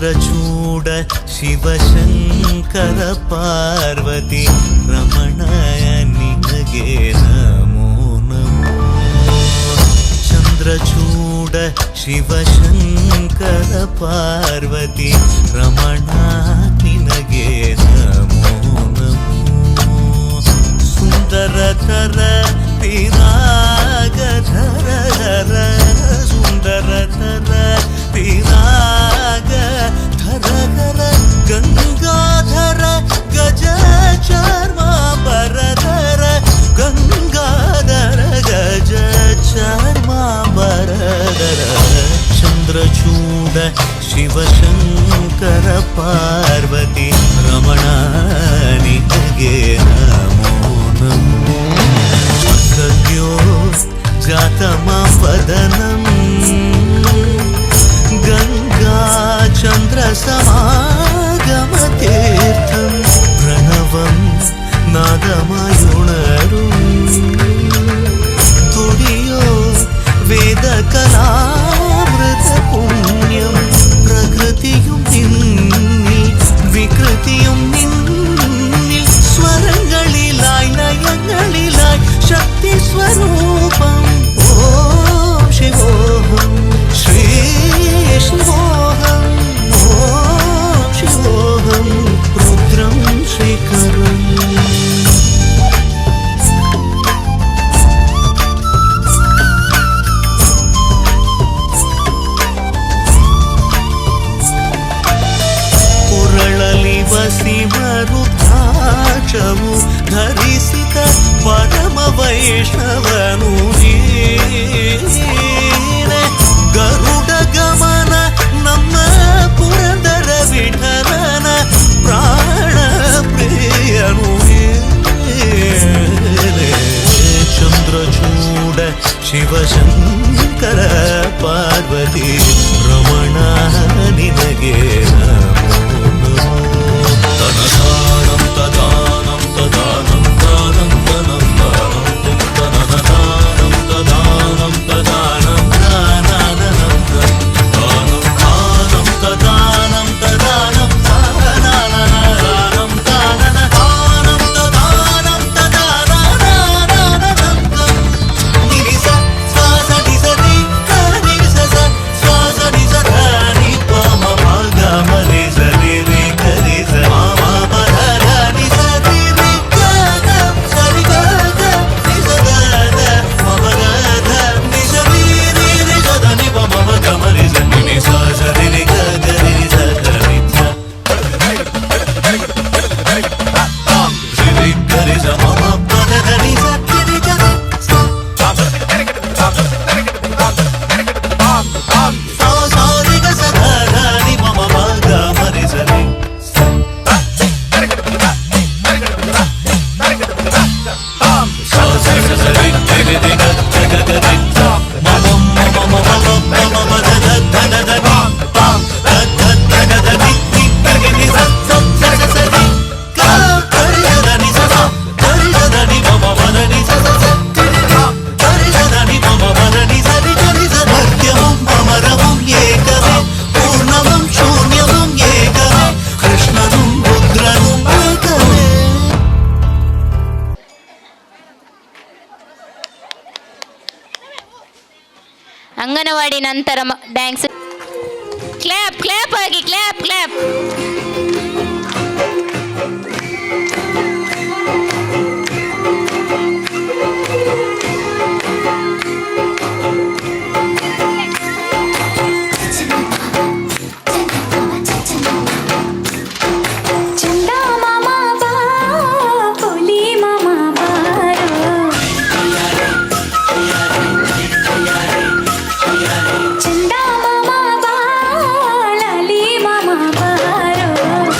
ಚಂದ್ರಚೂಡ ಶಿವಶಂಕರ ಪಾರ್ವತಿ ರಮಣಯ ನಿನಗೆ ನಮೋ ನಮೋ. ಚಂದ್ರಚೂಡ ಶಿವಶಂಕರ ಪಾರ್ವತಿ ರಮಣ ನಿನಗೆ ನಮೋ ನಮೋ. ಸುಂದರತರ ಪಿರಾಗಧರ ಧರ ಸುಂದರತರ ಪಿರಾಗ ಧರ ಧರ ಗಂಗಾಧರ ಗಜ ಚರ್ಮಾಂಬರಧರ ಗಂಗಾಧರ ಗಜ ಚರ್ಮಾಂಬರಧರ. ಚಂದ್ರಚೂಡ ಶಿವಶಂಕರ ಪಾರ್ವತಿ ರಮಣ ನಿನಗೆ ನಮೋ ನಮೋ. ಸದ್ಯೋ ಜಾತಮಾಪದನಂ ಗಂಗಾ ಚಂದ್ರ ಸಮಾಗಮತೀರ್ಥಂ ಪ್ರಣವಂ ನಾದಮಯುಣರು ತುಡಿಯೋ ವೇದ കലാമൃത പുണ്യം. പ്രകൃതിയും നിന്നിൽ വികൃതിയും നിന്നിൽ സ്വരങ്ങളിലായി ലയങ്ങളിലായി ശക്തി സ്വരൂപം. ഓം ശിവോഹം ശ്രീ ശിവോഹം ഓം ശിവോഹം രുദ്രം ശ്രീകരം. ವಸಿಮರುದ್ರಾಕ್ಷವು ಧರಿಸಿದ ಪರಮ ವೈಷ್ಣವನು ನೀನೆ. ಗರುಡ ಗಮನ ನಮ್ಮ ಪುರಂದರ ವಿಠಲನ ಪ್ರಾಣ ಪ್ರಿಯನು ನೀನೆ. ಚಂದ್ರಚೂಡ ಶಿವಶಂಕರ ಪಾರ್ವತಿ ರಮಣ ನಿನಗೆ ನಮೋ ನಮೋ. ತನದಾನಂ ತದಾನಂ ತದಾನಂ ದಾನಂ ತನಂ ದಾನಂ ತನದಾನಂ ತದಾನಂ ತದಾನಂ ದಾನಂ ದಾನಂ ದಾನಂ ತದಾನಂ ತದಾನಂ ದಾನಂ ದಾನಂ ದಾನಂ ತದಾನಂ ತದಾನಂ ನಿರಿಸ ಸ್ವಾಸ ನಿಸರಿ ನಿರಿಸ ಸ್ವಾಸ ನಿಸರಿ ಪಮ ಮಗ ಮರಿ ಸರಿ ರಿ ಕರಿ ಸ ಮಮ ಪರ ನಿ ಸರಿ ರಿ ಗ ಸರಿ ಗ ನಿ ಸ ಗ ಮಮ ಗ ನಿ ಸರಿ ರಿ ರಿ ಗ ನಿ ಪಮ ಗ ಮರಿ ಸ ನಿ ಸ ಸರಿ ರಿ ಗ ಗ ರಿ ಸ ಗ ರಿ ಸ ರಿ ಗ ರಿ ಸ ಮಮ ಪದ ಗ ನಿ ಸ ರಿ ಗ ಸಾರಿ ಗ ಸ ಗ ನಿ ಮಮ ಗ ಮರಿ ಸ ರಿ ಅಂಗನವಾಡಿ ನಂತರ ಡ್ಯಾನ್ಸ್. ಕ್ಲಾಪ್ ಕ್ಲಾಪ್ ಆಗಿ ಕ್ಲಾಪ್ ಕ್ಲಾಪ್. ಚಂದ ಮಾಮ ಬಾ, ಲಾಲಿ ಮಾಮ ಬಾರೋ.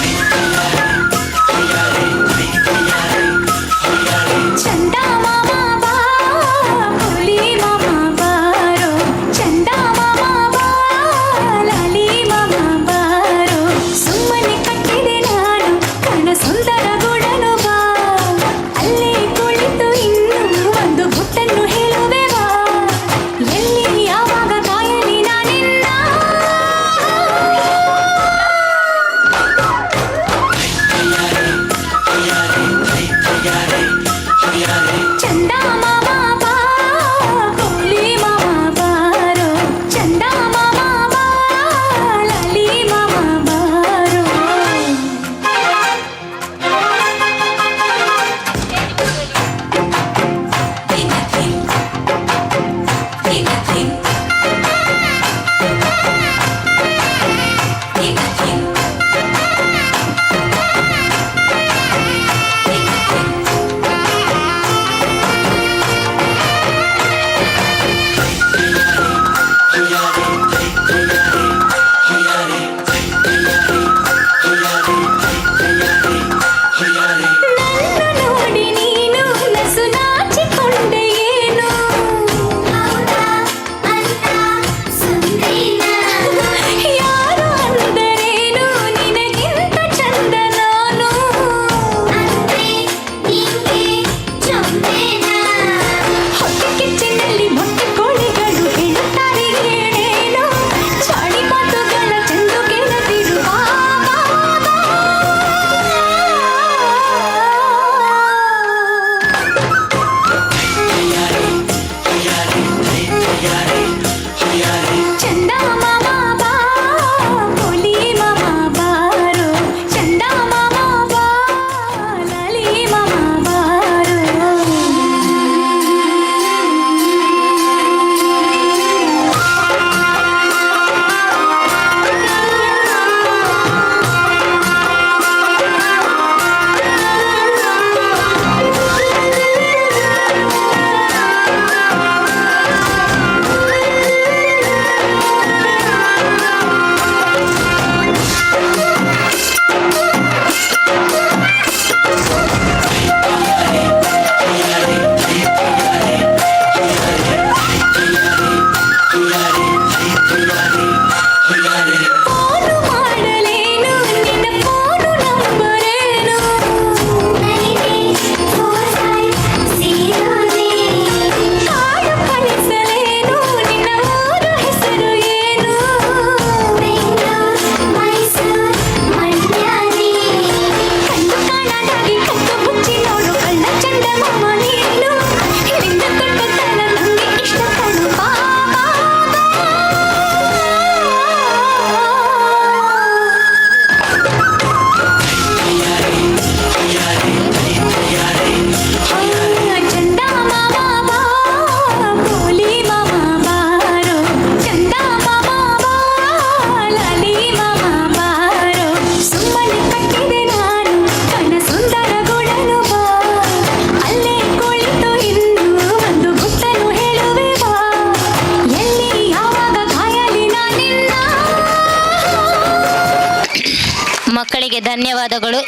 ಮಕ್ಕಳಿಗೆ ಧನ್ಯವಾದಗಳು.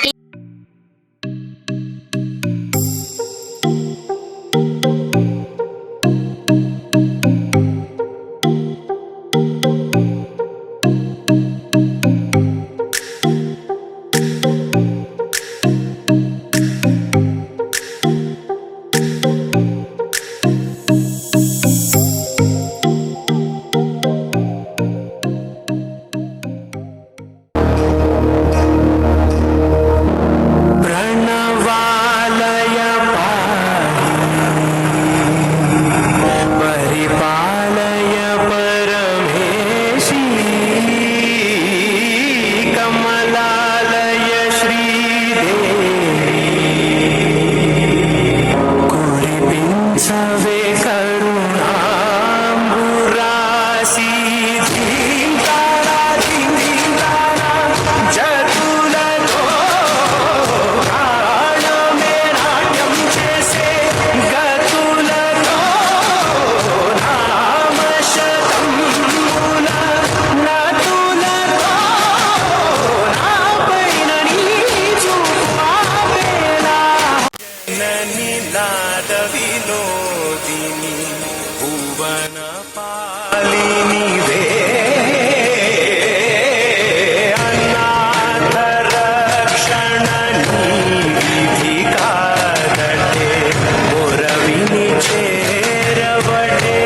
विनोदिनी भुवन पालिनी वे अनाथ रक्षणनी विधि कादटे मोरविनी चेरवटे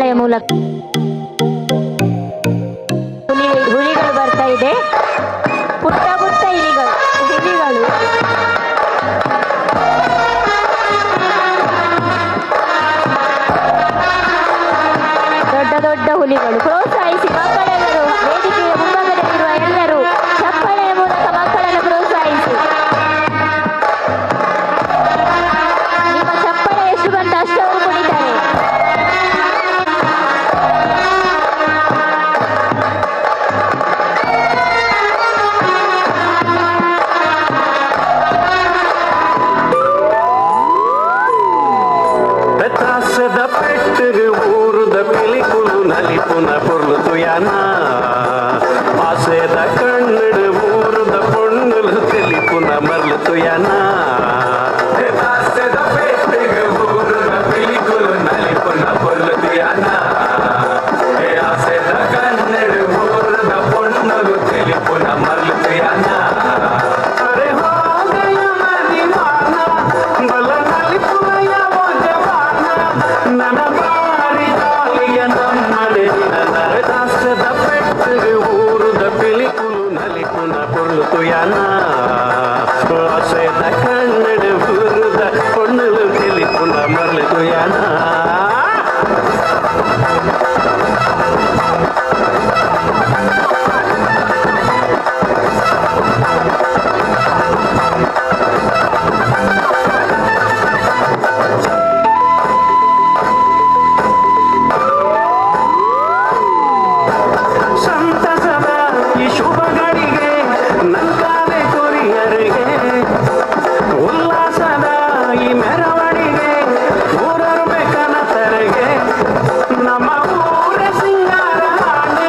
ಚಪ್ಪಳೆಯ ಮೂಲಕ ಹುಲಿಗಳು ಬರ್ತಾ ಇದೆ. ಪುಟ್ಟ ಪುಟ್ಟ ಹುಲಿಗಳು ದೊಡ್ಡ ದೊಡ್ಡ ಹುಲಿಗಳು. ಪ್ರೋತ್ಸಾಹಿಸಿ ಮಕ್ಕಳೆಲ್ಲರೂ, ವೇದಿಕೆಯ ಮುಂಭಾಗದಲ್ಲಿರುವ ಎಲ್ಲರೂ ಚಪ್ಪಳೆಯ ಮೂಲಕ ಮಕ್ಕಳನ್ನು ಪ್ರೋತ್ಸಾಹಿಸಿ. ನಿಮ್ಮ ಚಪ್ಪಳೆ ಎಷ್ಟು ಬಂತು ಅಷ್ಟು ಅವರು ಕುಣಿತಾರೆ. Tasse da petter ur da pelikulu nalipuna porlutu yana Ase da kannadu ur da ponnulu telipuna marlutu yana Tasse da petter ur da pelikulu nalipuna porlutu yana Ase da kannadu ur da ponnulu telipuna marlutu yana Are ho gaya madivana bala nalipuna ya ನನ್ನ ಬಾರಿ ತಾಲಿಯ ನಮ್ಮನೆ ನನ್ನ ದಾಸದ ಪೆಟ್ಟಿಗೆ ಊರುದ ಪಿಲಿಕುಲು ನಲಿಪುನ ಪೊರ್ಲುತು ಯಾನ ಆಸೆದ ಕನ್ನಡ ಊರುದ ಪೊಣ್ಣಲು ತಿಳಿಪುನ ಮರ್ಲಿತು ಯಾನ ಸಂತಸದ ಈ ಶುಭ ಗಳಿಗೆ ನಂಗಾದೆ ಕೊರಿಯರಿಗೆ ಉಲ್ಲಾಸದ ಈ ಮೆರವಣಿಗೆ ಊರರ್ಬೇಕನ ತೆರೆಗೆ ನಮ್ಮ ಊರ ಸಿಂಗಾರ ಹಾಡು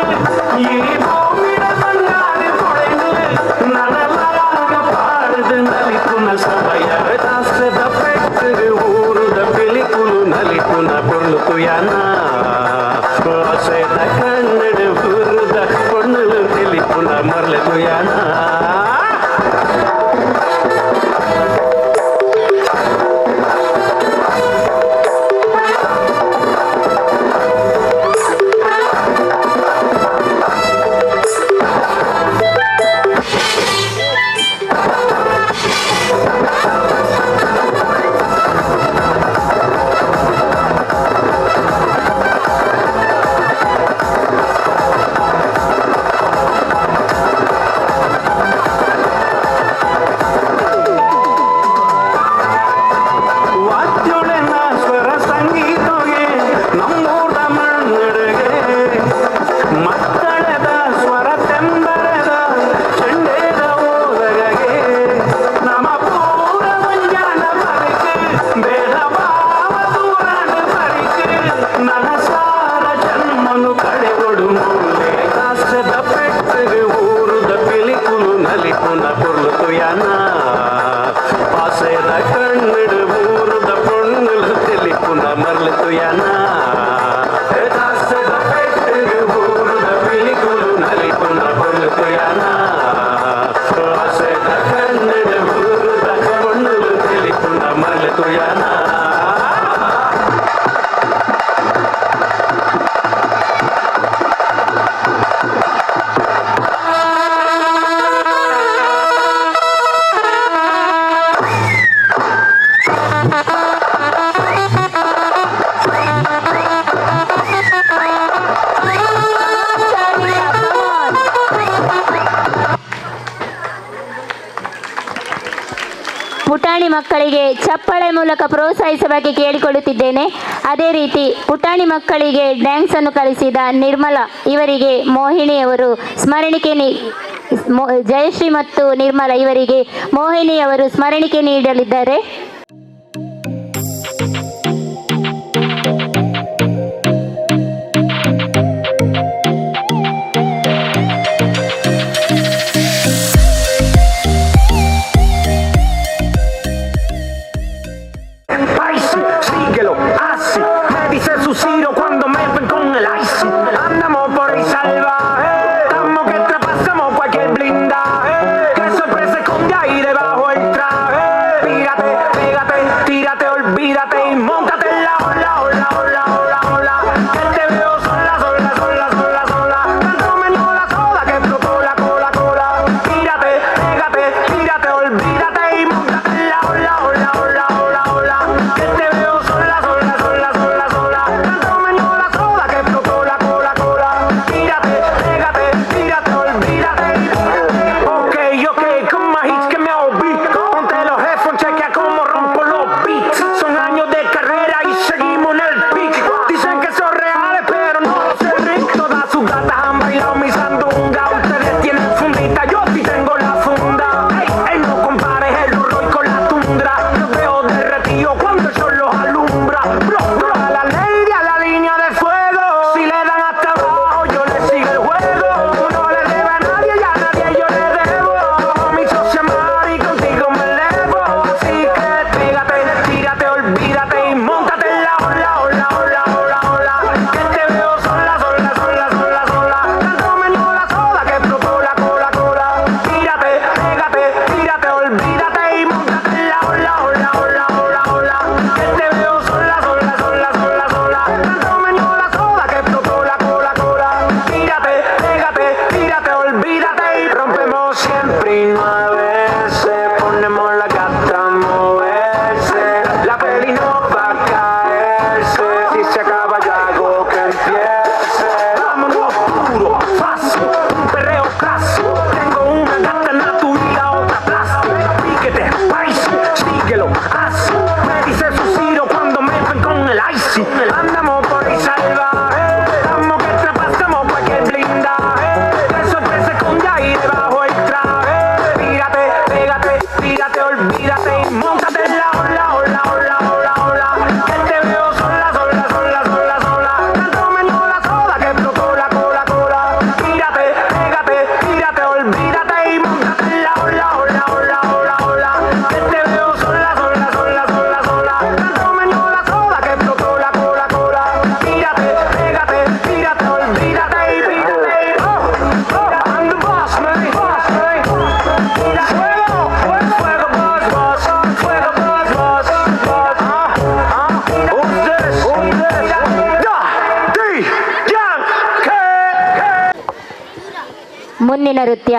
ಈ ಭೂಮಿಡ ಬಂಗಾರ ಕೊಳೆದು ನನಲಾಗ ಪಾಡುದು ನಲಿಪುನ ಸಮಯ ದಾಸದ ಪೆಟ್ಟಿಗೆ ಊರುದ ಪಿಲಿಕುಲು ನಲಿಪುನ ಪೊರ್ಲುತು ಯಾನ ಆಸೆದ ಕನ್ನಡ ಊರುದ ಪೊಣ್ಣಲು ತಿಳಿಪುನ ಮರ್ಲೆತು ಯಾನ ವಾದ್ಯೊಳೆನ ಸ್ವರ ಸಂಗೀತಗೆ ನಮ್ಮೂರ ಮಣ್ಣೆಡೆಗೆ ಮತ್ತಳೆದ ಸ್ವರ ತೆಂಬರೆದ ಚೆಂಡೇದ ಓದಗಗೆ ನಮ್ಮ ಪೂರ ಮುಂಜಾನ ಬರಿಕೆ ಬೇಡ ಭಾವ ದೂರನ ಬರಿಕೆ ನನ್ನ ಸಾರ ಜನ್ಮನು ಕಡೆಗೊಡು ಮೂಲೆ ದಾಸದ ಪೆಟ್ಟಿಗೆ ಊರುದ ಪಿಲಿಕುಲು ನಲಿಪುನ ಪೊರ್ಲುತು ಯಾನ ಆಸೆದ ಕಣ್ಣಡು ಊರುದ ಪೊಣ್ಣಲು ತಿಳಿಪುನ ಮರ್ಲಿತು ಯಾನ ದಾಸದ ಪೆಟ್ಟಿಗೆ ಊರುದ ಪಿಲಿಕುಲು ನಲಿಪುನ ಪೊರ್ಲುತು ಯಾನ ಆಸೆದ ಕಣ್ಣಡು ಊರುದ ಪೊಣ್ಣಲು ತಿಳಿಪುನ ಮರ್ಲಿತು ಯಾನ ಪುಟಾಣಿ ಮಕ್ಕಳಿಗೆ ಚಪ್ಪಳೆ ಮೂಲಕ ಪ್ರೋತ್ಸಾಹಿಸಬೇಕು ಕೇಳಿಕೊಳ್ಳುತ್ತಿದ್ದೇನೆ. ಅದೇ ರೀತಿ ಪುಟಾಣಿ ಮಕ್ಕಳಿಗೆ ಡ್ಯಾನ್ಸ್ ಅನ್ನು ಕಲಿಸಿದ ನಿರ್ಮಲಾ ಇವರಿಗೆ ಮೋಹಿನಿಯವರು ಸ್ಮರಣಿಕೆ ಜಯಶ್ರೀ ಮತ್ತು ನಿರ್ಮಲಾ ಇವರಿಗೆ ಮೋಹಿನಿಯವರು ಸ್ಮರಣಿಕೆ ನೀಡಲಿದ್ದಾರೆ. Tírate, olvídate y móntate en la ola, ola, ola, ola, ola. Que te ಗುಂಪಿನ ನೃತ್ಯ.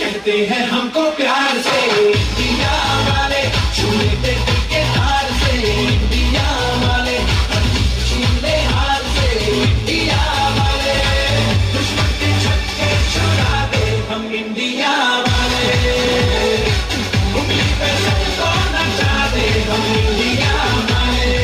कहते हैं हमको प्यार से इंडिया वाले, छूने के दिल के तार से इंडिया वाले, छीने हार से इंडिया वाले, दुश्मन के छक्के छुड़ा दे हम इंडिया वाले, उंगली पे सबको नचा दे हम इंडिया वाले।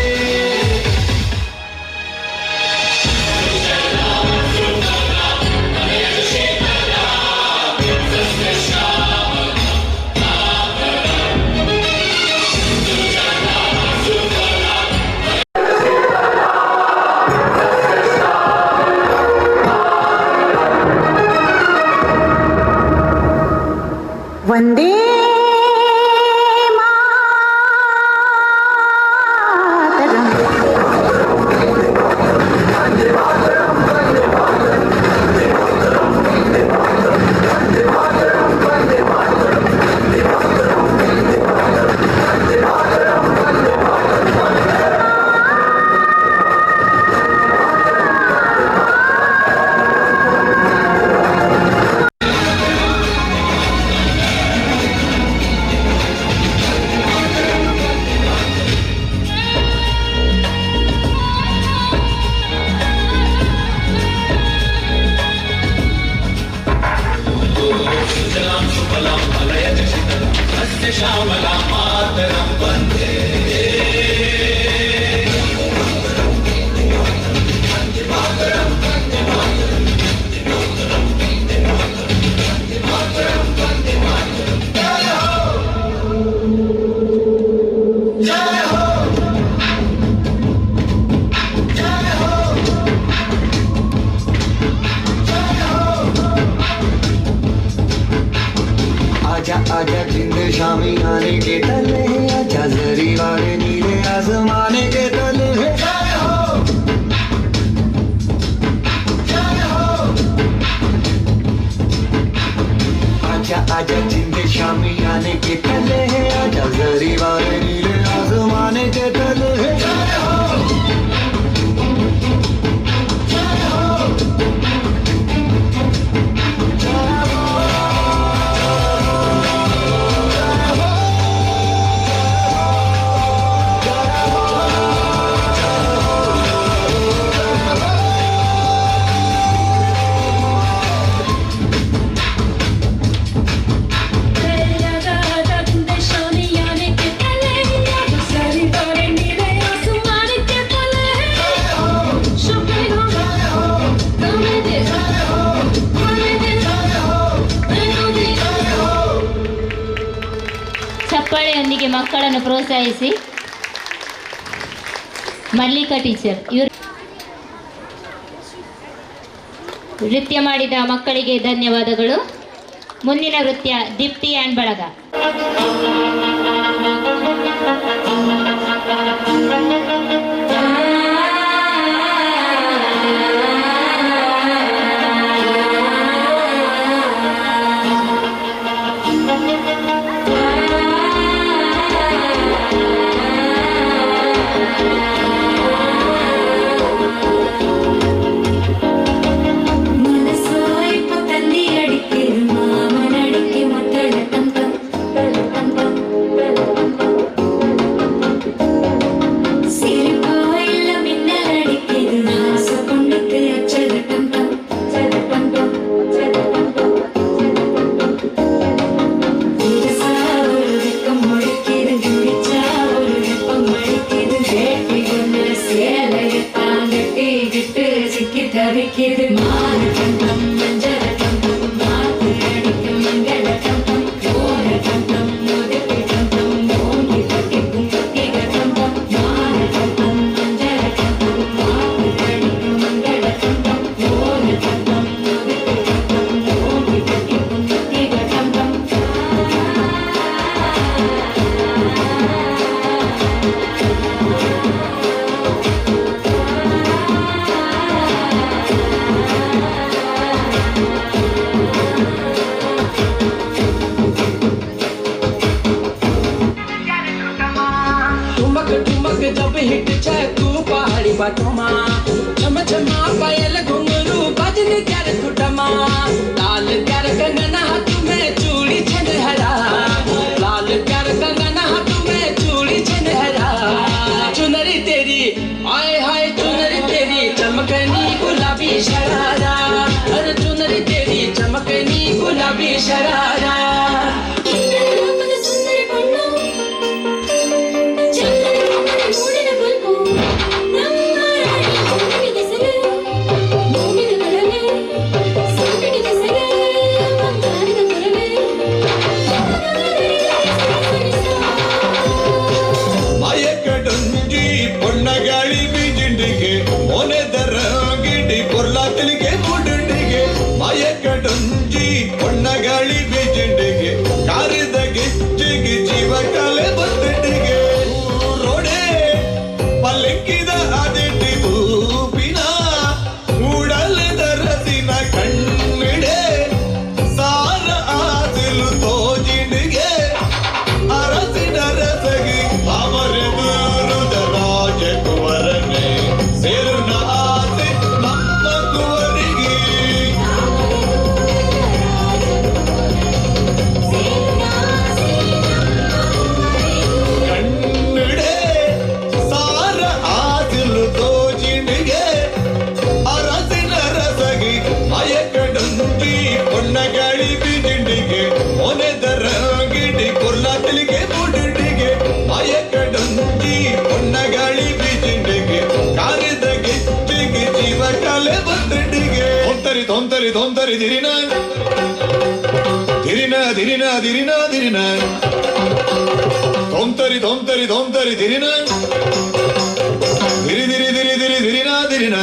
वंदे आजा आजा जिंद शामी आने के तले, आजा जरी वाले नीले आजमाने के तले है आजा आजा जिंदे शामी आने के तले है आजा जरी वाले नीले आजमाने के तले है ಚಪ್ಪಾಳೆಯೊಂದಿಗೆ ಮಕ್ಕಳನ್ನು ಪ್ರೋತ್ಸಾಹಿಸಿ. ಮಲ್ಲಿಕಾ ಟೀಚರ್ ಇವರು ನೃತ್ಯ ಮಾಡಿದ ಮಕ್ಕಳಿಗೆ ಧನ್ಯವಾದಗಳು. ಮುಂದಿನ ನೃತ್ಯ ದೀಪ್ತಿ ಆ್ಯಂಡ್ ಬಳಗ. जब हिट जाए तू पहाड़ी बाटोमा छम छमा पायल घुंघरू बजने त्यार कुटमा लाल प्यार कंगना हाथ में चूड़ी छनहरा लाल प्यार कंगना हाथ में चूड़ी छनहरा चुनरी तेरी आए हाय चुनरी तेरी चमकनी गुलाबी शरारा अरे चुनरी तेरी चमकनी गुलाबी शरारा धोंतरी धोंतरी धिरिना धिरिना धिरिना धिरिना धिरिना धोंतरी धोंतरी धोंतरी धिरिना धिरि धिरि धिरि धिरि धिरिना धिरिना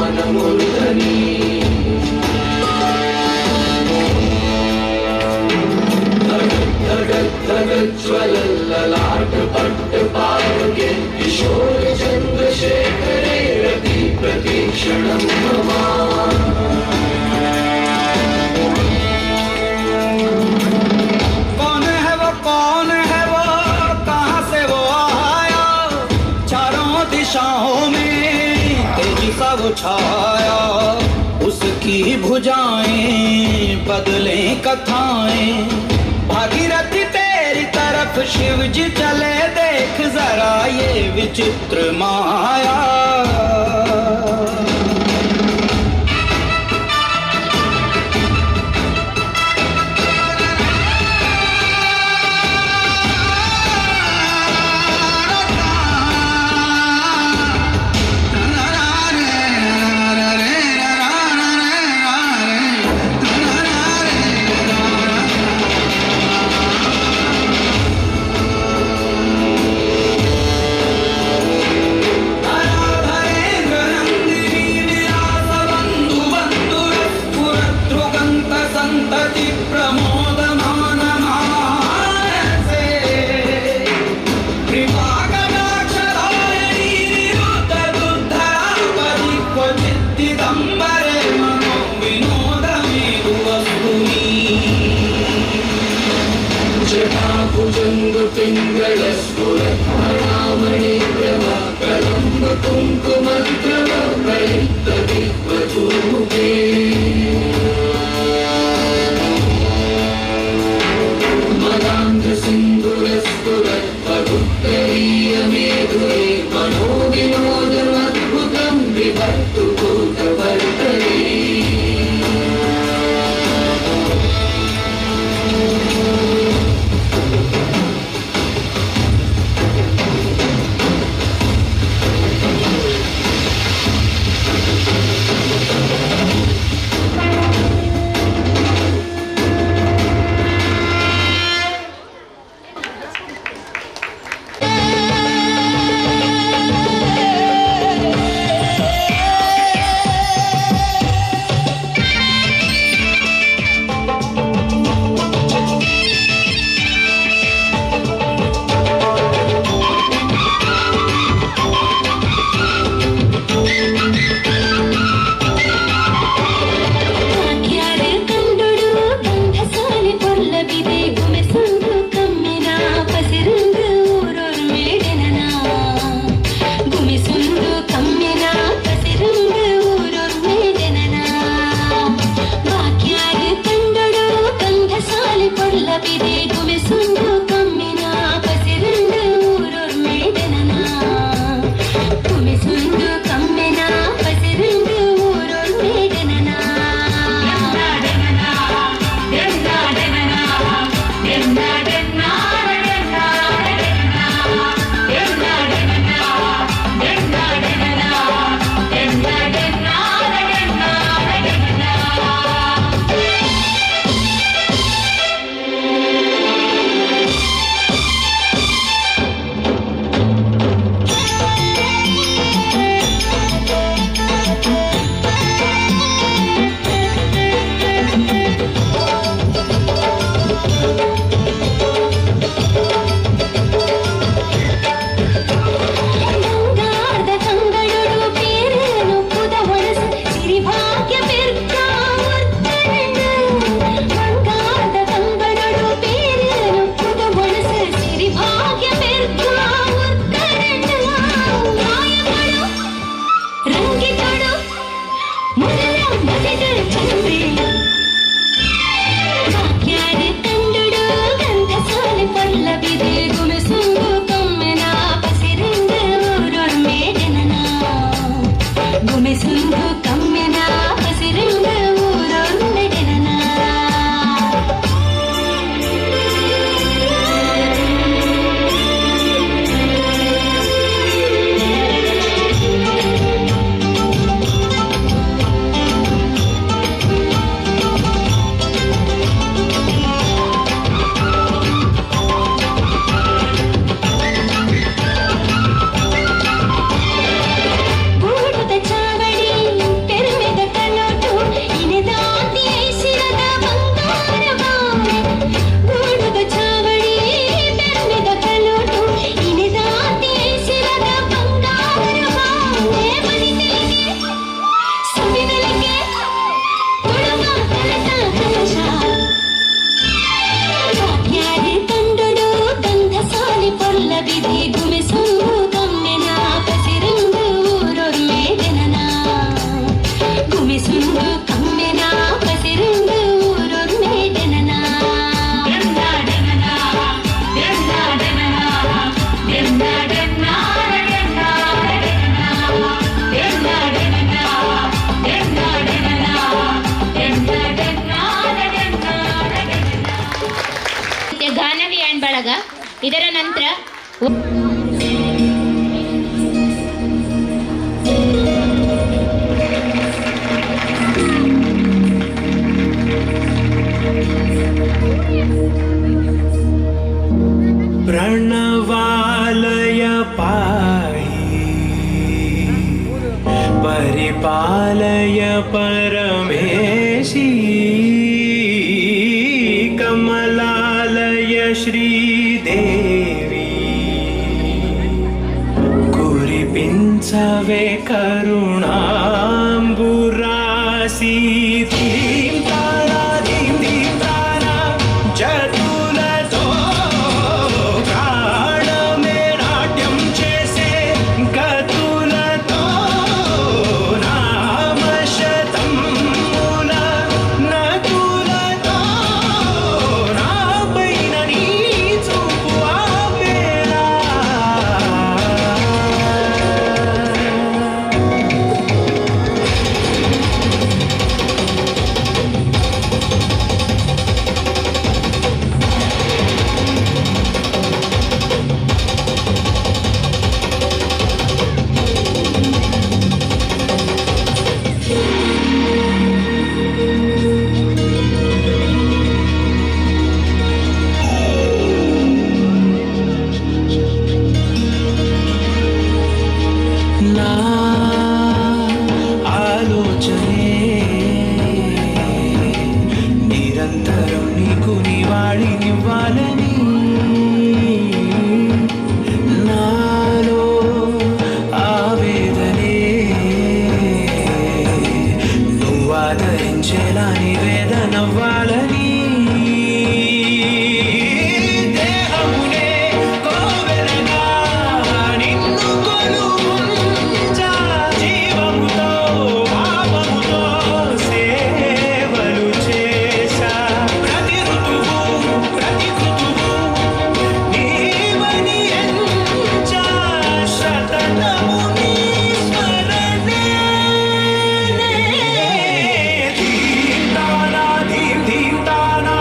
गानमूर्धनी ज्वलल्ललाट पट्ट पावके किशोर चन्द्रशेखरे रति प्रतीक्षणं मम कौन है वो कहाँ से वो आया चारों दिशाओं में तेजी सा वो छाया उसकी भुजाएं बदलें कथाएं भागीरथी तेरी तरफ शिव जी चले देख जरा ये विचित्र माया जटाभुजंग पिंगल स्फुरत्मणामणि प्रभा कलंब कुंकुमद्रव प्रयुक्त दिग्वधूमुखे मदान्ध सिन्दूरस्फुरत्पगुप्तरीय मेधुरे मनोविनोदमद्भुतं विभक्तु भूतवर्तरे प्रणवालय पाहि परिपालय परमेशी कमलालय श्रीदेवी कुरिपिंचवे करुणांबुरासी धीं तारा धीं धीं तारा जतुलतो प्राणमे नाट्यं చేసే గతులతో నామశతం మూల నతులతో నాపైన నీ చూపు ఆపేలా నా ఆలోచనే నిరంతరం నీకు నివాళినివ్వాలని నాలో ఆవేదనే నువ్వు ఆదరించేలా నివేదనవ్వాలని దేహమునే కోవెలగా నిన్ను కొలువుంచా జీవముతో భావముతో సేవలు చేశా ప్రతి ఋతువు ప్రతి కృతువు నీవని ఎంచా సతతము నీ స్మరణే ధీం తానా ధీం ధీం తానా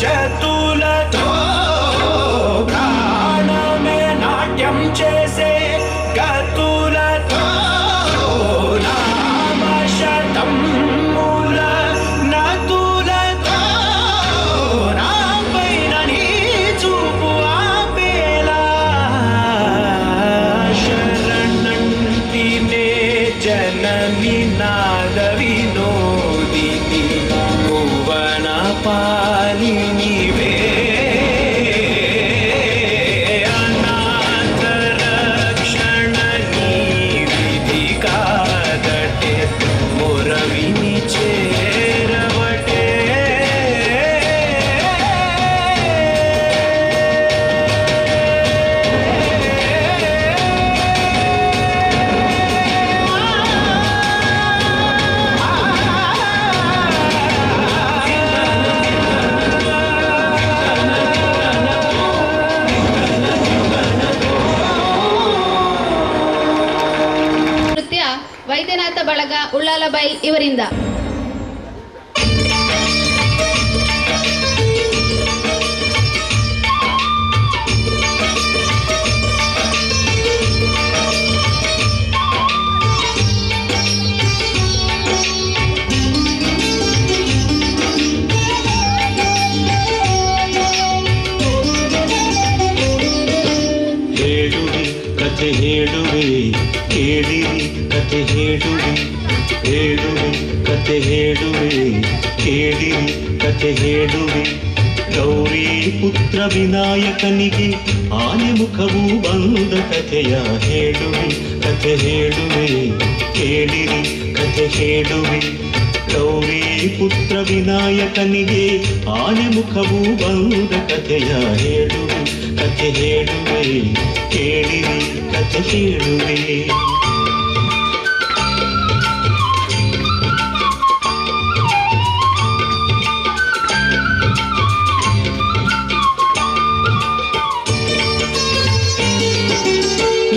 చతులతో ప్రాణమే నాట్యం చేసే గతులతో నామశతం మూల నతులతో నాపైన నీ చూపు ఆపేలా శరణంటినే జనని నాద వినోదిని భువన పాలినివే అనాథ రక్షణ నీ విధి కాదటే మురవిని చేరవటే ನೃತ್ಯ ವೈದ್ಯನಾಥ ಬಳಗ ಉಳ್ಳಾಲಬೈಲ್ ಇವರಿಂದ. ಹೇಳುವೆ ಕತೆ ಹೇಳುವೆ ಕೇಳಿರಿ ಕತೆ ಹೇಳುವೆ ಹೇಳುವೆ ಕತೆ ಹೇಳುವೆ ಕೇಳಿರಿ ಕತೆ ಹೇಳುವೆ ಗೌರಿ ಪುತ್ರ ವಿನಾಯಕನಿಗೆ ಆನೆ ಮುಖವು ಬಂದ ಕಥೆಯ ಹೇಳುವೆ ಕತೆ ಹೇಳುವೆ ಕೇಳಿರಿ ಕತೆ ಹೇಳುವೆ ಗೌರಿ ಪುತ್ರ ವಿನಾಯಕನಿಗೆ ಆನೆ ಮುಖವು ಬಂದ ಕಥೆಯ ಹೇಳುವೆ ಕತೆ ಹೇಳುವೆ ಕೇಳಿರಿ ಕತೆ ಹೇಳುವೆ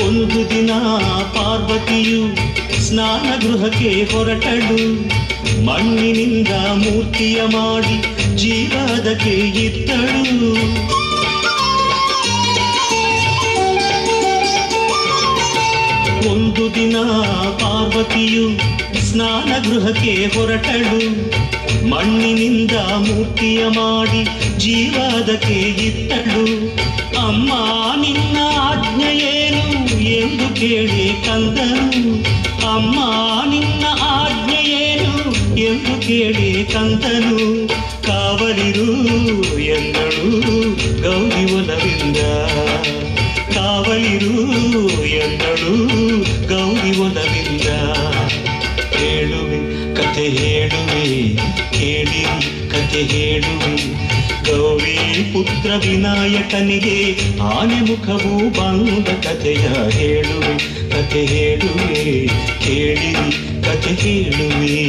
ಒಂದು ದಿನ ಪಾರ್ವತಿಯು ಸ್ನಾನ ಗೃಹಕ್ಕೆ ಹೊರಟಳು ಮಣ್ಣಿನಿಂದ ಮೂರ್ತಿಯ ಮಾಡಿ ಜೀವದಕ್ಕೆ ಇತ್ತಳು ಒಂದು ದಿನ ಪಾರ್ವತಿಯು ಸ್ನಾನ ಗೃಹಕ್ಕೆ ಹೊರಟಳು. ಮಣ್ಣಿನಿಂದ ಮೂರ್ತಿಯ ಮಾಡಿ ಜೀವದಕ್ಕೆ ಇತ್ತಳು. ಅಮ್ಮ ನಿನ್ನ ಆಜ್ಞೆಯೇನು ಎಂದು ಕೇಳಿ ಕಂದನು. ಅಮ್ಮ ನಿನ್ನ ಆಜ್ಞೆಯೇನು ಎಂದು ಕೇಳಿ ಕಂದನು. ಕಾವಲಿರು ಎಂದಳು ಗೌರಿ ಒಲವಿಂದ. ಕಾವಲಿರು ಎಂದಳು ಗೌರಿ ಒಲವಿಂದ. ಹೇಳುವೆ ಕತೆ ಹೇಳುವೆ ಕೇಳಿರಿ ಕತೆ ಹೇಳುವೆ. ಗೌರಿ ಪುತ್ರ ವಿನಾಯಕನಿಗೆ ಆನೆ ಮುಖವು ಬಂದ ಕಥೆಯ ಹೇಳುವೆ ಕತೆ ಹೇಳುವೆ ಕೇಳಿರಿ ಕತೆ ಹೇಳುವೆ.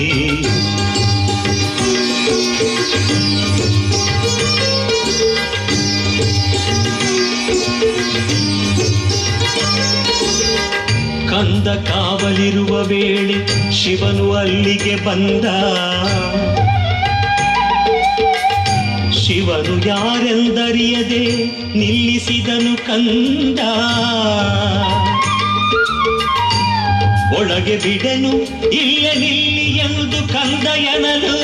ಕಂದ ಕಾವಲಿರುವ ವೇಳೆ ಶಿವನು ಅಲ್ಲಿಗೆ ಬಂದ. ಶಿವನು ಯಾರೆಂದರಿಯದೆ ನಿಲ್ಲಿಸಿದನು ಕಂದ. ಒಳಗೆ ಬಿಡೆನು ಇಲ್ಲೇ ನಿಲ್ಲಿ ಎಂದು ಕಂದ ಎನ್ನಲು.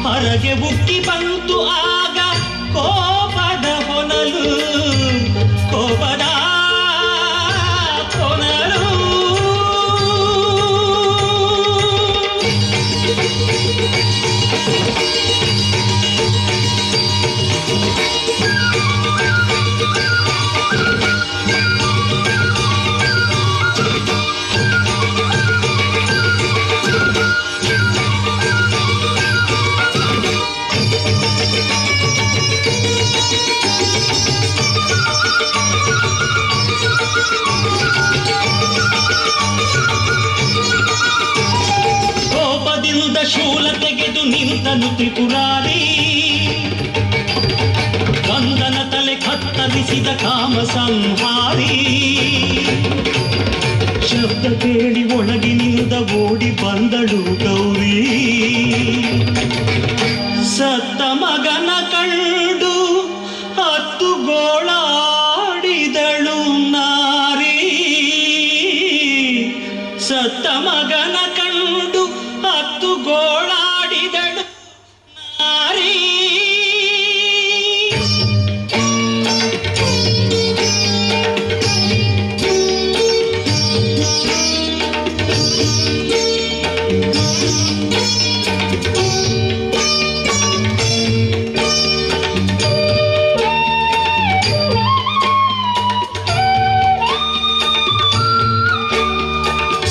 ಹೊರಗೆ ಬುಕ್ಕಿ ಬಂತು ಆಗ ಕೋಪದ ಹೊನಲು. ಕೋಪದ ಹೊನಲು. ಕೋಪದಿಂದ ಶೂಲ ತೆಗೆದು ನಿಂತನು ತ್ರಿಪುರಾರಿ. ಕಂದನ ತಲೆ ಕತ್ತರಿಸಿದ ಕಾಮ ಸಂಹಾರಿ. ಶಬ್ದ ಕೇಳಿ ಒಳಗಿನಿಂದ ಓಡಿ ಬಂದಳು ಗೌರಿ. ಸತ್ತ ಮಗನ ಕಂಡು ಹತ್ತು ಗೋಳಾಡಿದಳು ನಾರಿ. ಸತ್ತ ಮಗನ ಕಂಡು ಹತ್ತು ಗೋಳಾಡಿದಳು ನಾರಿ.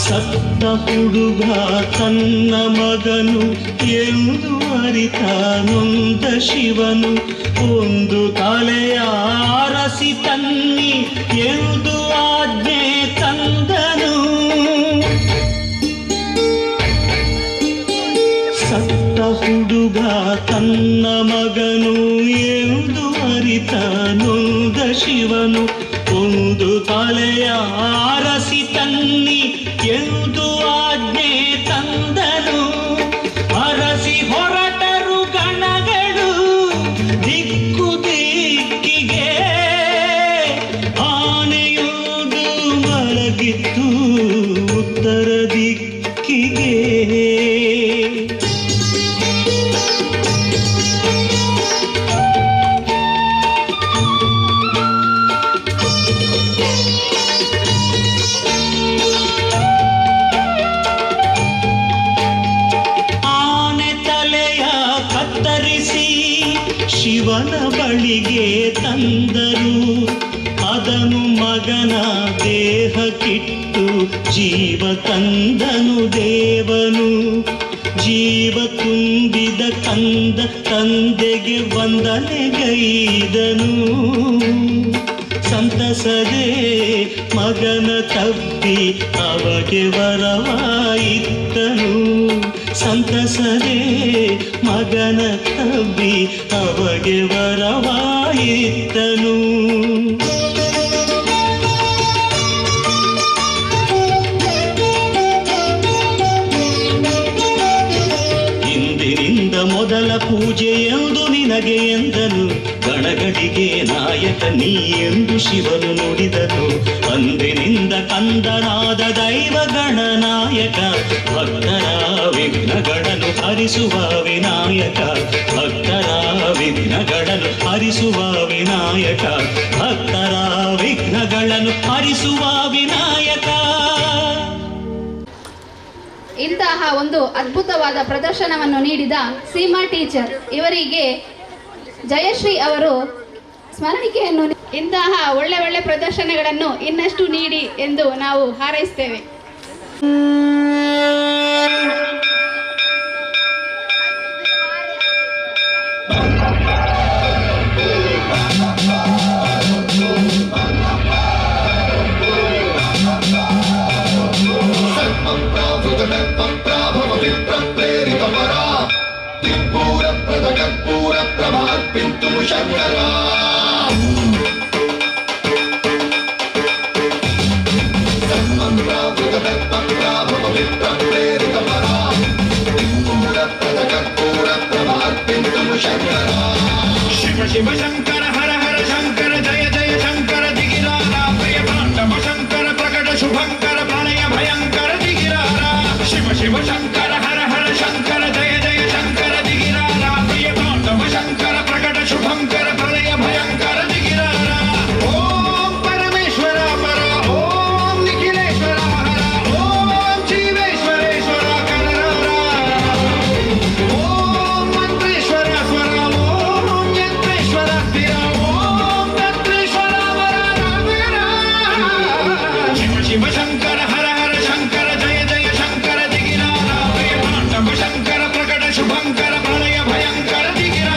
ಸತ್ತ ಹುಡುಗ ತನ್ನ ಮಗನು ಎಂದು ಅರಿತ ನೊಂದ ಶಿವನು. ಒಂದು ತಲೆಯ ಅರಸಿ ತನ್ನಿ ಎಂದು ಆಜ್ಞೆ ತಂದನು. ಸತ್ತ ಹುಡುಗ ತನ್ನ ಮಗನು ಎಂದು ಅರಿತ ನೊಂದ ಶಿವನು. ಒಂದು ತಲೆಯ ಅರಸಿ ತನ್ನಿ ಎಂದು ಆಜ್ಞೆ ತಂದನು. ಅರಸಿ ಹೊರಟರು ಗಣಗಳು ದಿಕ್ಕು ದಿಕ್ಕಿಗೆ. ಆನೆಯುವುದು ಮಲಗಿತ್ತು ಉತ್ತರ ದಿಕ್ಕಿಗೆ. ಶಿವನ ಬಳಿಗೆ ತಂದರು. ಅದನು ಮಗನ ದೇಹ ಕಿಟ್ಟು ಜೀವ ತಂದನು ದೇವನು. ಜೀವ ತುಂಬಿದ ಕಂದ ತಂದೆಗೆ ವಂದನೆಗೈದನು. ಸಂತಸದೆ ಮಗನ ತಬ್ಬಿ ಅವಗೆ ವರವಾಯಿತ್ತನು. ಸಂತಸದೆ ಮಗನ ತಬ್ಬಿ ಅವಗೆ ವರವಾಯಿತ್ತನು. ಇಂದಿನಿಂದ ಮೊದಲ ಪೂಜೆ ಎಂದು ನಿನಗೆ ಎಂದನು. ಗಣಗಳಿಗೆ ನಾಯಕ ನೀ ಎಂದು ಶಿವನು ನುಡಿದನು. ಅಂದಿನಿಂದ ಕಂದನಾದ ದೈವ ಗಣನಾಯಕ, ಭಕ್ತರ ವಿಘ್ನಗಳನ್ನು ಹರಿಸುವ ವಿನಾಯಕ, ಭಕ್ತರ ವಿಘ್ನಗಳನ್ನು ಹರಿಸುವ ವಿನಾಯಕ, ಭಕ್ತರ ವಿಘ್ನಗಳನ್ನು ಹರಿಸುವ ವಿನಾಯಕ. ಇಂತಹ ಒಂದು ಅದ್ಭುತವಾದ ಪ್ರದರ್ಶನವನ್ನು ನೀಡಿದ ಸೀಮಾ ಟೀಚರ್ ಇವರಿಗೆ ಜಯಶ್ರೀ ಅವರು ಸ್ಮರಣಿಕೆಯನ್ನು ಇಂತಹ ಒಳ್ಳೆ ಪ್ರದರ್ಶನಗಳನ್ನು ಇನ್ನಷ್ಟು ನೀಡಿ ಎಂದು ನಾವು ಹಾರೈಸ್ತೇವೆ. ಶಿವ ಶಿವ ಶಂಕರ ಹರ ಹರ ಶಂಕರ ಜಯ ಜಯ ಶಂಕರ ದಿಗಿರಾರ ಪ್ರಿಯ ತಾಂಡವ ಶಂಕರ ಪ್ರಕಟ ಶುಭಂಕರ ಪ್ರಣಯ ಭಯಂಕರ ದಿಗಿರಾರ. ಶಿವ ಶಿವ ಶಂಕರ ಹರ ಹರ ಶಂಕರ ಜಯ ಜಯ ಶಂಕರ ದಿಗಿರಾರ ಪ್ರಿಯ ತಾಂಡವ ಶಂಕರ ಪ್ರಕಟ ಶುಭಂಕರ ಪ್ರಣಯ ಭಯಂಕರ ದಿಗಿರಾರ. ಓಂ ಪರಮೇಶ್ವರ ಪರ, ಓಂ ನಿಖಿಲೇಶ್ವರ ಹರ, ಓಂ ಜೀವೇಶ್ವರೇಶ್ವರ ಕರರ, ಓಂ ಮಂತ್ರೇಶ್ವರ ಸ್ವರ, ಓಂ ಯಂತ್ರೇಶ್ವರ ಸ್ಥಿರ, ಓಂ ತಂತ್ರೇಶ್ವರ ವರ. ಶಿವ ಶಿವ ಶಂಕರ ಹರ ಹರ ಶಂಕರ ಜಯ ಜಯ ಶಂಕರ ದಿಗಿರಾರ ಪ್ರಿಯ ತಾಂಡವ ಶಂಕರ ಪ್ರಕಟ ಶುಭಂಕರ ಪ್ರಳಯ ಭಯಂಕರ ದಿಗಿರಾರ.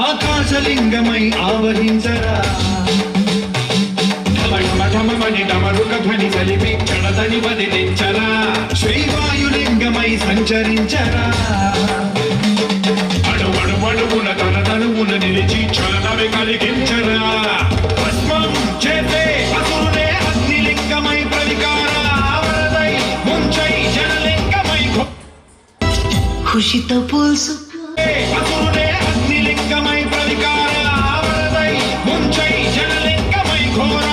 ఆకాశలింగమై ఆవహించరా, ఢమఢమఢమని డమరుక ధ్వని సలిపి క్షణదని వదిలించరా, శ్రీవాయులింగమై సంచరించరా, అడుగడుగడుగున తన తనువున నిలిచి చలనమే కలిగించరా, భస్మం చేసే అసురునే అగ్నిలింగమై ప్రవికార, వరదై ముంచై జనలింగమై ఖుషితో పూల్సు అసురునే అగ్నిలింగమై ప్రవికార, వరదై ముంచై జనలింగమై ఘోర,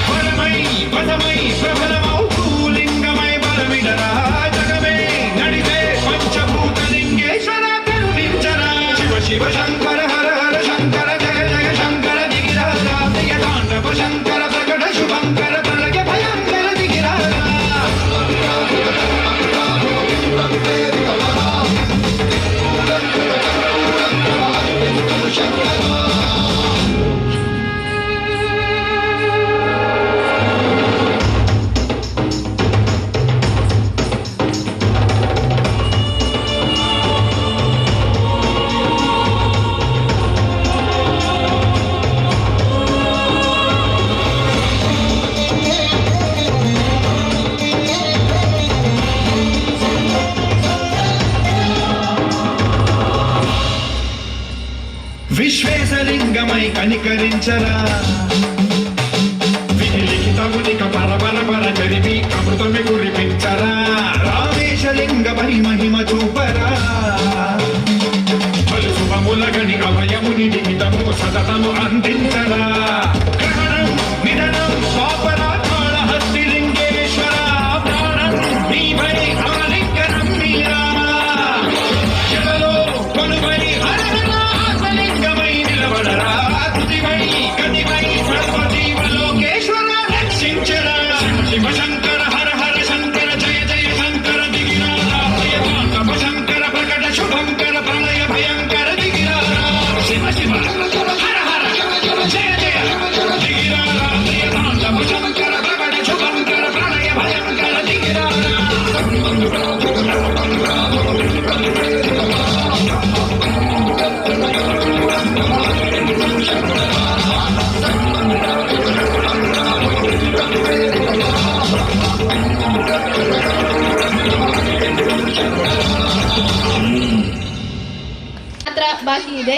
వరమై వదమై ప్రబలమౌ భూలింగమై బలమిడరా, జగమే నడిపే పంచభూతలింగేశ్వర కరుణించరా. శివ శివ శంకర హర హర శంకర జయ జయ శంకర దిగిరార ప్రియ తాండవ శంకర ప్రకట శుభంకర ప్రళయ భయంకర దిగిరార. విశ్వేశలింగమై కనికరించరా, విలిఖితమునిక పరపర పర చరివి అమృతమి కురిపించరా, రామేశలింగమై మహిమ చూపరా, పలు శుభములగని అభయముని నిమితము సతతము అందించరా, గ్రహణం నిధనం స్వాపరా కాళహస్తిలింగేశ్వర, ప్రాణం నీవై అమలింగనం మీరా, జలలో కొలువై హరహరాలింగమై నిలబడరా, తుదివై గదివై సర్వజీవలోకేశ్వర రక్షించరా. శివ శంకర హర హర శంకర జయ జయ శంకర దిగి ಇದೆ.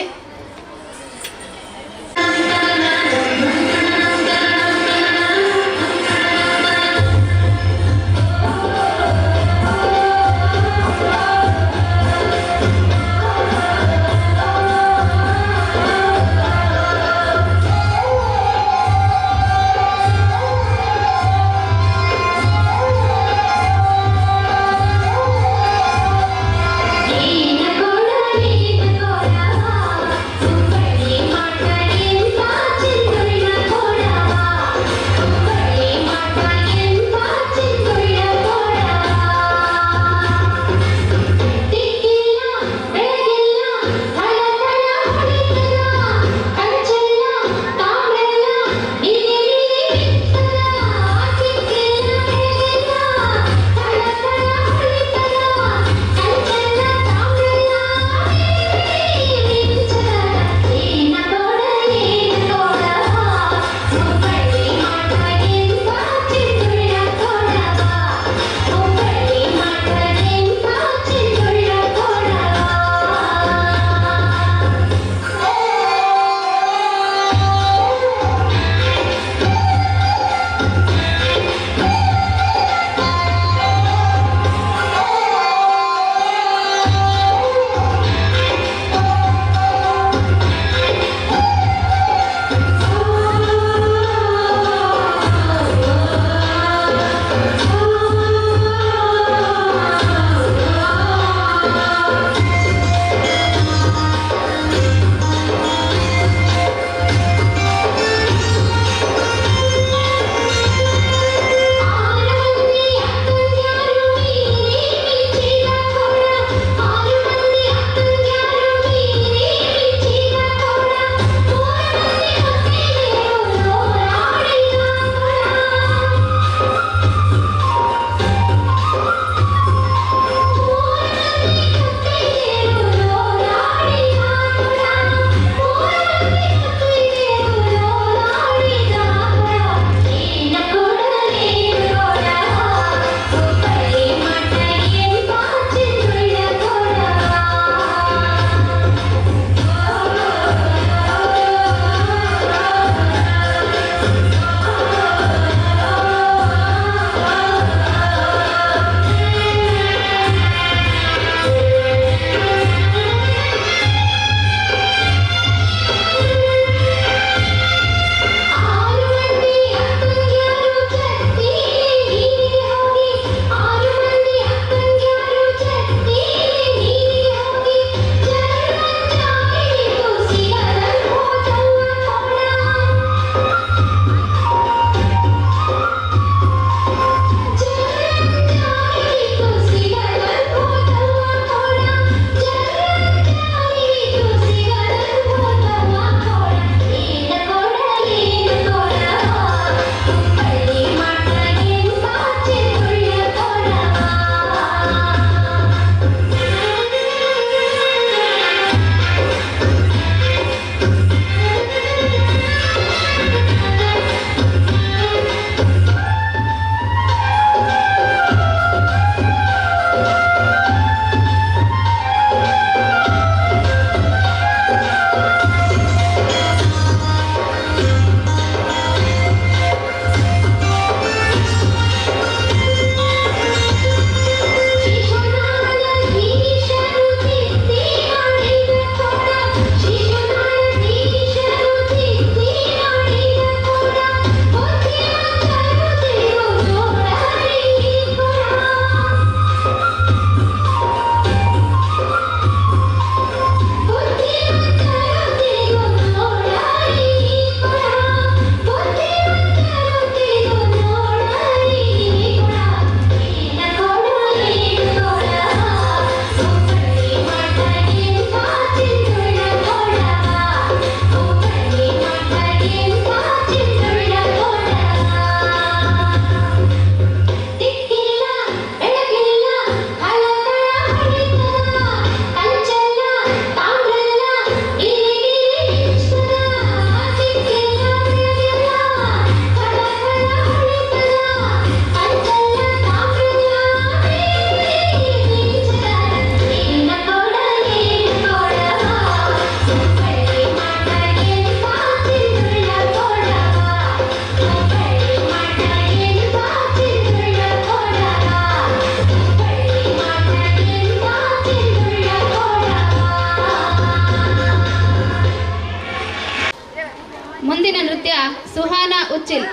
ಮುಂದಿನ ನೃತ್ಯ ಸುಹಾನಾ ಉಚ್ಚಿಲ್.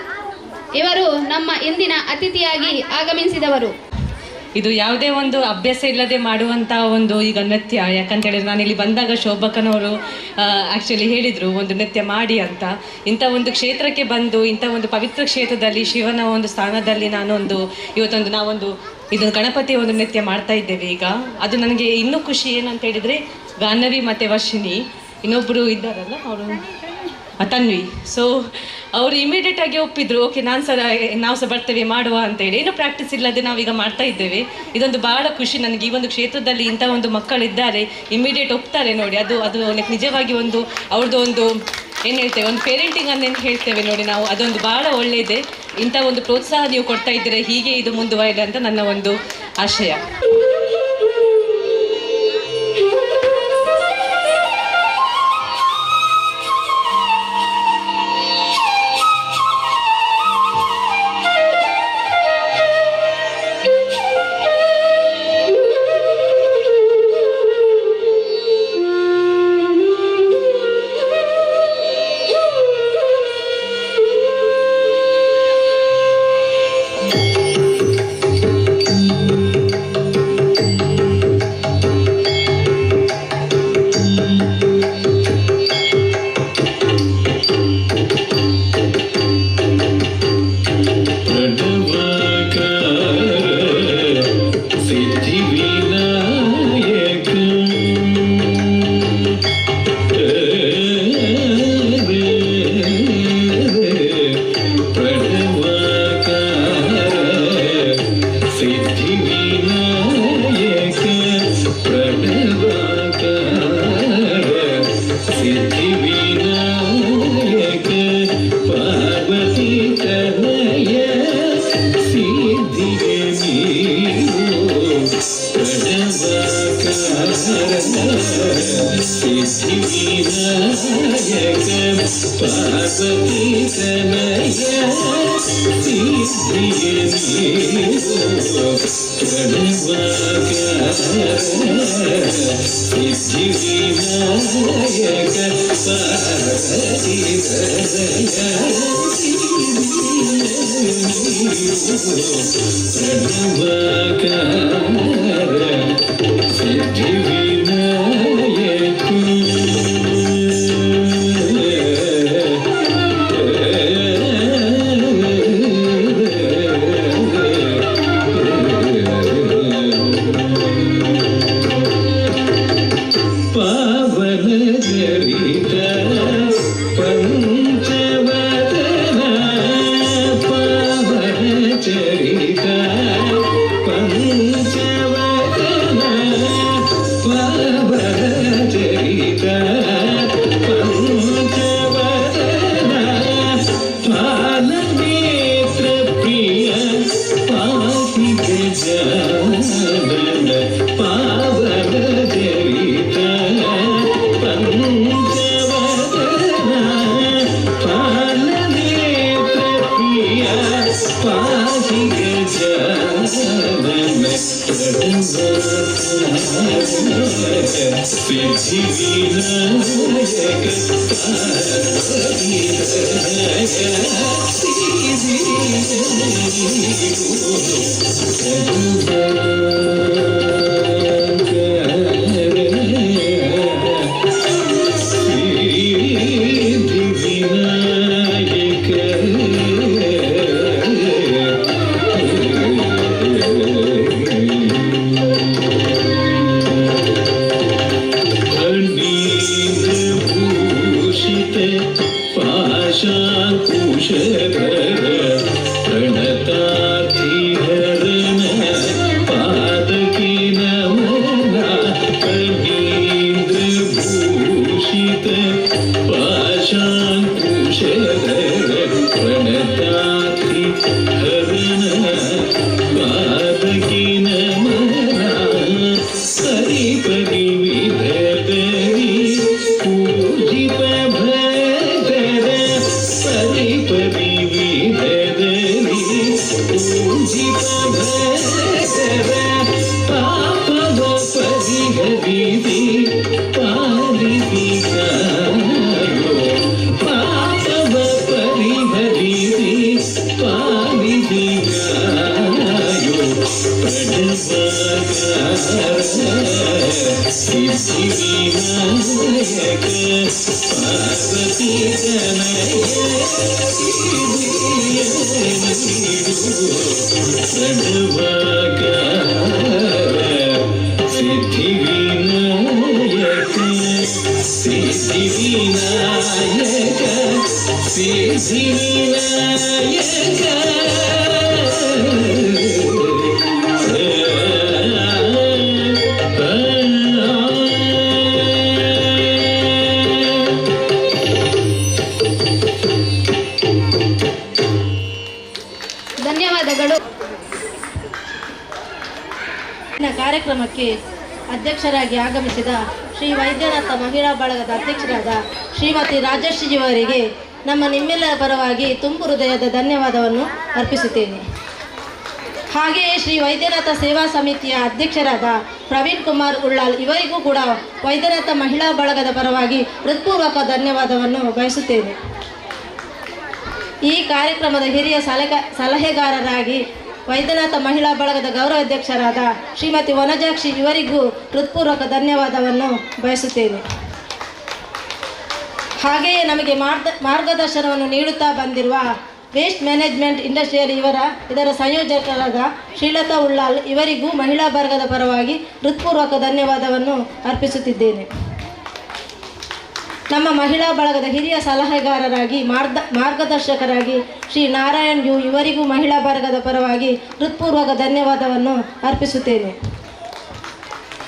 ಇವರು ನಮ್ಮ ಇಂದಿನ ಅತಿಥಿಯಾಗಿ ಆಗಮಿಸಿದವರು. ಇದು ಯಾವುದೇ ಒಂದು ಅಭ್ಯಾಸ ಇಲ್ಲದೆ ಮಾಡುವಂಥ ಒಂದು ಈಗ ನೃತ್ಯ. ಯಾಕಂತೇಳಿದ್ರೆ ನಾನು ಇಲ್ಲಿ ಬಂದಾಗ ಶೋಭಕ್ಕನವರು ಆ್ಯಕ್ಚುಲಿ ಹೇಳಿದರು ಒಂದು ನೃತ್ಯ ಮಾಡಿ ಅಂತ. ಇಂಥ ಒಂದು ಕ್ಷೇತ್ರಕ್ಕೆ ಬಂದು ಇಂಥ ಒಂದು ಪವಿತ್ರ ಕ್ಷೇತ್ರದಲ್ಲಿ ಶಿವನ ಒಂದು ಸ್ಥಾನದಲ್ಲಿ ಇವತ್ತೊಂದು ನಾವೊಂದು ಇದೊಂದು ಗಣಪತಿಯ ಒಂದು ನೃತ್ಯ ಮಾಡ್ತಾ ಇದ್ದೇವೆ ಈಗ. ಅದು ನನಗೆ ಇನ್ನೂ ಖುಷಿ ಏನಂತ ಹೇಳಿದರೆ ಗಾನವಿ ಮತ್ತು ವರ್ಷಿಣಿ ಇನ್ನೊಬ್ಬರು ಇದ್ದಾರಲ್ಲ ಅವರು ತನ್ವಿ. ಸೊ ಅವರು ಇಮಿಡಿಯೇಟಾಗಿ ಒಪ್ಪಿದ್ರು, ಓಕೆ ನಾವು ಸಹ ಬರ್ತೇವೆ ಮಾಡುವ ಅಂತೇಳಿ. ಏನೂ ಪ್ರಾಕ್ಟೀಸ್ ಇಲ್ಲದೆ ನಾವೀಗ ಮಾಡ್ತಾ ಇದ್ದೇವೆ. ಇದೊಂದು ಭಾಳ ಖುಷಿ ನನಗೆ. ಈ ಒಂದು ಕ್ಷೇತ್ರದಲ್ಲಿ ಇಂಥ ಒಂದು ಮಕ್ಕಳಿದ್ದಾರೆ, ಇಮಿಡಿಯೇಟ್ ಒಪ್ತಾರೆ ನೋಡಿ. ಅದು ನಿಜವಾಗಿ ಅವ್ರದ್ದು ಒಂದು ಏನು ಹೇಳ್ತೇವೆ, ಒಂದು ಪೇರೆಂಟಿಂಗ್ ಅನ್ನೇನು ಹೇಳ್ತೇವೆ ನೋಡಿ ನಾವು, ಅದೊಂದು ಭಾಳ ಒಳ್ಳೆಯದೇ. ಇಂಥ ಒಂದು ಪ್ರೋತ್ಸಾಹ ನೀವು ಕೊಡ್ತಾ ಇದ್ದೀರಾ, ಹೀಗೆ ಇದು ಮುಂದುವರಿಯಲಿ ಅಂತ ನನ್ನ ಒಂದು ಆಶಯ. ಪಾಪ ಧನ್ಯವಾದಗಳು. ಕಾರ್ಯಕ್ರಮಕ್ಕೆ ಅಧ್ಯಕ್ಷರಾಗಿ ಆಗಮಿಸಿದ ಶ್ರೀ ವೈದ್ಯನಾಥ ಮಹಿಳಾ ಬಳಗದ ಅಧ್ಯಕ್ಷರಾದ ಶ್ರೀಮತಿ ರಾಜಶ್ರೀಯವರಿಗೆ ನಮ್ಮ ನಿಮ್ಮೆಲ್ಲರ ಪರವಾಗಿ ತುಂಬು ಹೃದಯದ ಧನ್ಯವಾದವನ್ನು ಅರ್ಪಿಸುತ್ತೇನೆ. ಹಾಗೆಯೇ ಶ್ರೀ ವೈದ್ಯನಾಥ ಸೇವಾ ಸಮಿತಿಯ ಅಧ್ಯಕ್ಷರಾದ ಪ್ರವೀಣ್ ಕುಮಾರ್ ಉಳ್ಳಾಲ್ ಇವರಿಗೂ ಕೂಡ ವೈದ್ಯನಾಥ ಮಹಿಳಾ ಬಳಗದ ಪರವಾಗಿ ಹೃತ್ಪೂರ್ವಕ ಧನ್ಯವಾದವನ್ನು ಬಯಸುತ್ತೇನೆ. ಈ ಕಾರ್ಯಕ್ರಮದ ಹಿರಿಯ ಸಲಹೆಗಾರರಾಗಿ ವೈದ್ಯನಾಥ ಮಹಿಳಾ ಬಳಗದ ಗೌರವಾಧ್ಯಕ್ಷರಾದ ಶ್ರೀಮತಿ ವನಜಾಕ್ಷಿ ಇವರಿಗೂ ಹೃತ್ಪೂರ್ವಕ ಧನ್ಯವಾದವನ್ನು ಬಯಸುತ್ತೇನೆ. ಹಾಗೆಯೇ ನಮಗೆ ಮಾರ್ಗದರ್ಶನವನ್ನು ನೀಡುತ್ತಾ ಬಂದಿರುವ ವೇಸ್ಟ್ ಮ್ಯಾನೇಜ್ಮೆಂಟ್ ಇಂಡಸ್ಟ್ರಿಯಲ್ ಇದರ ಸಂಯೋಜಕರಾದ ಶ್ರೀಲತಾ ಉಳ್ಳಾಲ್ ಇವರಿಗೂ ಮಹಿಳಾ ವರ್ಗದ ಪರವಾಗಿ ಹೃತ್ಪೂರ್ವಕ ಧನ್ಯವಾದವನ್ನು ಅರ್ಪಿಸುತ್ತಿದ್ದೇನೆ. ನಮ್ಮ ಮಹಿಳಾ ಬಳಗದ ಹಿರಿಯ ಸಲಹೆಗಾರರಾಗಿ ಮಾರ್ಗದರ್ಶಕರಾಗಿ ಶ್ರೀ ನಾರಾಯಣ್ ಯು ಇವರಿಗೂ ಮಹಿಳಾ ವರ್ಗದ ಪರವಾಗಿ ಹೃತ್ಪೂರ್ವಕ ಧನ್ಯವಾದವನ್ನು ಅರ್ಪಿಸುತ್ತೇನೆ.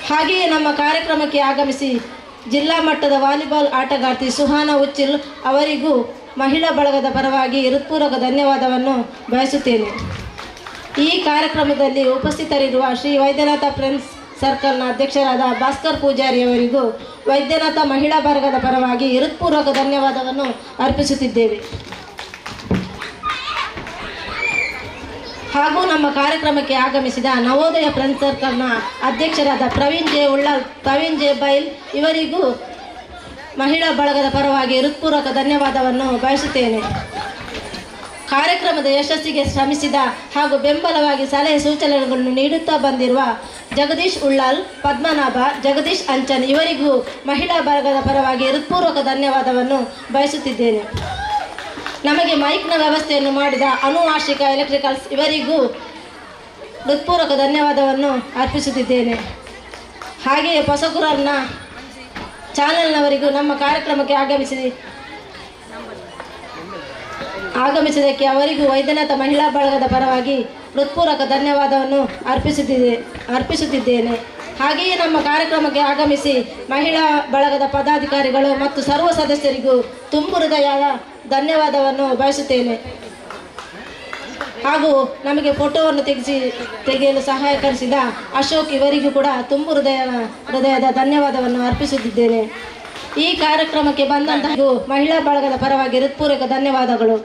ಹಾಗೆಯೇ ನಮ್ಮ ಕಾರ್ಯಕ್ರಮಕ್ಕೆ ಆಗಮಿಸಿ ಜಿಲ್ಲಾ ಮಟ್ಟದ ವಾಲಿಬಾಲ್ ಆಟಗಾರ್ತಿ ಸುಹಾನಾ ಉಚ್ಚಿಲ್ ಅವರಿಗೂ ಮಹಿಳಾ ಬಳಗದ ಪರವಾಗಿ ಹೃತ್ಪೂರ್ವಕ ಧನ್ಯವಾದವನ್ನು ಬಯಸುತ್ತೇನೆ. ಈ ಕಾರ್ಯಕ್ರಮದಲ್ಲಿ ಉಪಸ್ಥಿತರಿರುವ ಶ್ರೀ ವೈದ್ಯನಾಥ ಫ್ರೆಂಡ್ಸ್ ಸರ್ಕಲ್ನ ಅಧ್ಯಕ್ಷರಾದ ಭಾಸ್ಕರ್ ಪೂಜಾರಿ ಅವರಿಗೂ ವೈದ್ಯನಾಥ ಮಹಿಳಾ ವರ್ಗದ ಪರವಾಗಿ ಹೃತ್ಪೂರ್ವಕ ಧನ್ಯವಾದವನ್ನು ಅರ್ಪಿಸುತ್ತಿದ್ದೇವೆ. ಹಾಗೂ ನಮ್ಮ ಕಾರ್ಯಕ್ರಮಕ್ಕೆ ಆಗಮಿಸಿದ ನವೋದಯ ಫ್ರೆಂಡ್ಸ್ ಸರ್ಕಲ್ನ ಅಧ್ಯಕ್ಷರಾದ ಪ್ರವೀಣ್ ಜೆ ಉಳ್ಳಾಲ್, ಪ್ರವೀಣ್ ಜೆ ಬೈಲ್ ಇವರಿಗೂ ಮಹಿಳಾ ಬಳಗದ ಪರವಾಗಿ ಹೃತ್ಪೂರ್ವಕ ಧನ್ಯವಾದವನ್ನು ಬಯಸುತ್ತೇನೆ. ಕಾರ್ಯಕ್ರಮದ ಯಶಸ್ಸಿಗೆ ಶ್ರಮಿಸಿದ ಹಾಗೂ ಬೆಂಬಲವಾಗಿ ಸಲಹೆ ಸೂಚನೆಗಳನ್ನು ನೀಡುತ್ತಾ ಬಂದಿರುವ ಜಗದೀಶ್ ಉಳ್ಳಾಲ್, ಪದ್ಮನಾಭ, ಜಗದೀಶ್ ಅಂಚನ್ ಇವರಿಗೂ ಮಹಿಳಾ ಬಳಗದ ಪರವಾಗಿ ಹೃತ್ಪೂರ್ವಕ ಧನ್ಯವಾದವನ್ನು ಬಯಸುತ್ತಿದ್ದೇನೆ. ನಮಗೆ ಮೈಕ್ನ ವ್ಯವಸ್ಥೆಯನ್ನು ಮಾಡಿದ ಅನುವಾರ್ಷಿಕ ಎಲೆಕ್ಟ್ರಿಕಲ್ಸ್ ಇವರಿಗೂ ಹೃತ್ಪೂರ್ವಕ ಧನ್ಯವಾದವನ್ನು ಅರ್ಪಿಸುತ್ತಿದ್ದೇನೆ. ಹಾಗೆಯೇ ಹೊಸಗುರಲ್ನ ಚಾನೆಲ್ನವರಿಗೂ ನಮ್ಮ ಕಾರ್ಯಕ್ರಮಕ್ಕೆ ಆಗಮಿಸಿದ್ದಕ್ಕೆ ಅವರಿಗೂ ವೈದ್ಯನಾಥ ಮಹಿಳಾ ಬಳಗದ ಪರವಾಗಿ ಹೃತ್ಪೂರ್ವಕ ಧನ್ಯವಾದವನ್ನು ಅರ್ಪಿಸುತ್ತಿದ್ದೇನೆ. ಹಾಗೆಯೇ ನಮ್ಮ ಕಾರ್ಯಕ್ರಮಕ್ಕೆ ಆಗಮಿಸಿ ಮಹಿಳಾ ಬಳಗದ ಪದಾಧಿಕಾರಿಗಳು ಮತ್ತು ಸರ್ವ ಸದಸ್ಯರಿಗೂ ತುಂಬು ಹೃದಯದ ಧನ್ಯವಾದವನ್ನು ಬಯಸುತ್ತೇನೆ. ಹಾಗೂ ನಮಗೆ ಫೋಟೋವನ್ನು ತೆಗೆಯಲು ಸಹಾಯಕರಿಸಿದ ಅಶೋಕ್ ಇವರಿಗೂ ಕೂಡ ತುಂಬು ಹೃದಯದ ಧನ್ಯವಾದವನ್ನು ಅರ್ಪಿಸುತ್ತಿದ್ದೇನೆ. ಈ ಕಾರ್ಯಕ್ರಮಕ್ಕೆ ಬಂದಂತಹ ಮಹಿಳಾ ಬಳಗದ ಪರವಾಗಿ ಹೃತ್ಪೂರ್ವಕ ಧನ್ಯವಾದಗಳು.